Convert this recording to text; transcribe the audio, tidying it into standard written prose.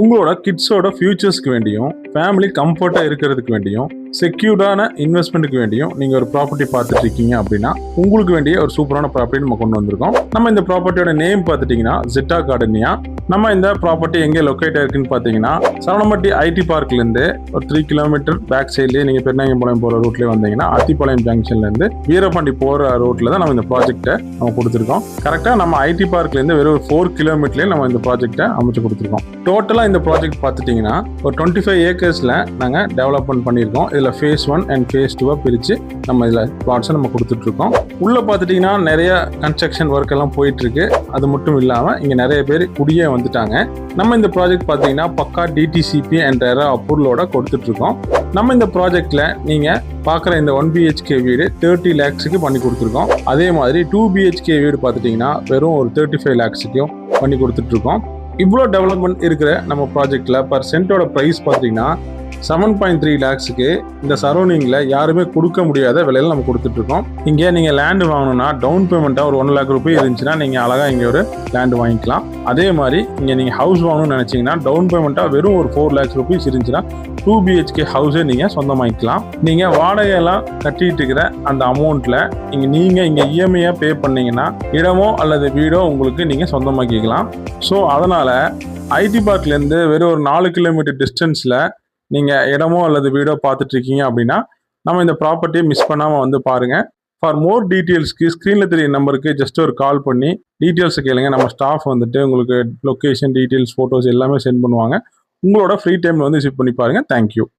உங்களோட கிட்ஸோட ஃபியூச்சர்ஸ்க்கு வேண்டியும் ஃபேமிலி கம்ஃபர்ட்டாக இருக்கிறதுக்கு வேண்டியும் செக்யூர்டான இன்வெஸ்ட்மெண்ட்டுக்கு வேண்டியும் நீங்கள் ஒரு ப்ராப்பர்ட்டி பார்த்துட்டு இருக்கீங்க அப்படின்னா உங்களுக்கு வேண்டிய ஒரு சூப்பரான ப்ராப்பர்ட்டி நம்ம கொண்டு வந்திருக்கோம். நம்ம இந்த ப்ராப்பர்ட்டியோட நேம் பார்த்துட்டிங்கன்னா ஜெட்டா கார்டனியா. நம்ம இந்த ப்ராப்பர்ட்டி எங்கே லொக்கேட் ஆயிருக்குன்னு பார்த்தீங்கன்னா சரவணம்பட்டி ஐடி பார்க்லேருந்து ஒரு 3 கிலோமீட்டர் பேக் சைட்லேயே நீங்கள் பெருநாயகம்பாளையம் போகிற ரூட்லேயே வந்தீங்கன்னா அத்திப்பாளையம் ஜங்ஷன்லேருந்து வீரபாண்டி போகிற ரூட்டில் தான் நம்ம இந்த ப்ராஜெக்ட்டை நம்ம கொடுத்துருக்கோம். கரெக்டாக நம்ம ஐடி பார்க்லேருந்து வெறும் 4 கிலோமீட்டர்லேயே நம்ம இந்த ப்ராஜெக்ட்டை அமைச்சு கொடுத்துருக்கோம். டோட்டலாக இந்த ப்ராஜெக்ட் பார்த்துட்டிங்கன்னா ஒரு 25 ஏக்கர்ஸில் நாங்கள் டெவலப்மெண்ட் பண்ணியிருக்கோம். இதில் ஃபேஸ் 1 அண்ட் ஃபேஸ் 2 பிரித்து நம்ம இதில் பிளாட்ஸை நம்ம கொடுத்துட்ருக்கோம். உள்ளே பார்த்துட்டிங்கன்னா நிறைய கன்ஸ்ட்ரக்ஷன் ஒர்க் எல்லாம் போயிட்டுருக்கு. அது மட்டும் இல்லாமல் இங்கே நிறைய பேர் குடியே வந்துட்டாங்க. நம்ம இந்த ப்ராஜெக்ட் பார்த்தீங்கன்னா பக்கா டிடிசிபி என்ற அப்ரூவலோட கொடுத்துட்ருக்கோம். நம்ம இந்த ப்ராஜெக்டில் நீங்கள் பார்க்குற இந்த 1 BHK வீடு 30 lakhsக்கு பண்ணி கொடுத்துருக்கோம். அதே மாதிரி 2 BHK வீடு பார்த்துட்டிங்கன்னா வெறும் ஒரு 35 lakhsக்கும் பண்ணி கொடுத்துட்ருக்கோம். இவ்வளோ டெவலப்மெண்ட் இருக்கிற நம்ம ப்ராஜெக்டில் பர் சென்ட்டோட ப்ரைஸ் பார்த்தீங்கன்னா 7.3 lakhsக்கு இந்த சரௌண்டிங்கில் யாருமே கொடுக்க முடியாத விலையில் நம்ம கொடுத்துட்ருக்கோம். இங்கே நீங்கள் லேண்டு வாங்கணும்னா டவுன் பேமெண்ட்டாக ஒரு 1 lakh ரூபாய் இருந்துச்சுன்னா நீங்கள் அழகாக இங்கே ஒரு லேண்டு வாங்கிக்கலாம். அதே மாதிரி இங்கே நீங்கள் ஹவுஸ் வாங்கணும்னு நினச்சிங்கன்னா டவுன் பேமெண்ட்டாக வெறும் ஒரு 4 lakhs rupees இருந்துச்சுன்னா 2 BHK ஹவுஸே நீங்கள் சொந்தமாக்கிக்கலாம். நீங்கள் வாடகையெல்லாம் கட்டிட்டு இருக்கிற அந்த அமௌண்ட்டில் நீங்கள் இங்கே இஎம்ஐயாக பே பண்ணிங்கன்னா இடமோ அல்லது வீடோ உங்களுக்கு நீங்கள் சொந்தமாக்கிக்கலாம். ஸோ அதனால் ஐடி பார்க்லேருந்து வெறும் ஒரு 4 கிலோமீட்டர் டிஸ்டன்ஸில் நீங்கள் இடமோ அல்லது வீடோ பார்த்துட்டு இருக்கீங்க அப்படின்னா நம்ம இந்த ப்ராப்பர்ட்டியை மிஸ் பண்ணாமல் வந்து பாருங்கள். ஃபார் மோர் டீட்டெயில்ஸ்க்கு ஸ்க்ரீனில் தெரிய நம்பருக்கு ஜஸ்ட் ஒரு கால் பண்ணி டீட்டெயில்ஸை கேளுங்க. நம்ம ஸ்டாஃப் வந்துட்டு உங்களுக்கு லொக்கேஷன் டீட்டெயில்ஸ் ஃபோட்டோஸ் எல்லாமே சென்ட் பண்ணுவாங்க. உங்களோட ஃப்ரீ டைமில் வந்து விசிட் பண்ணி பாருங்கள். தேங்க்யூ.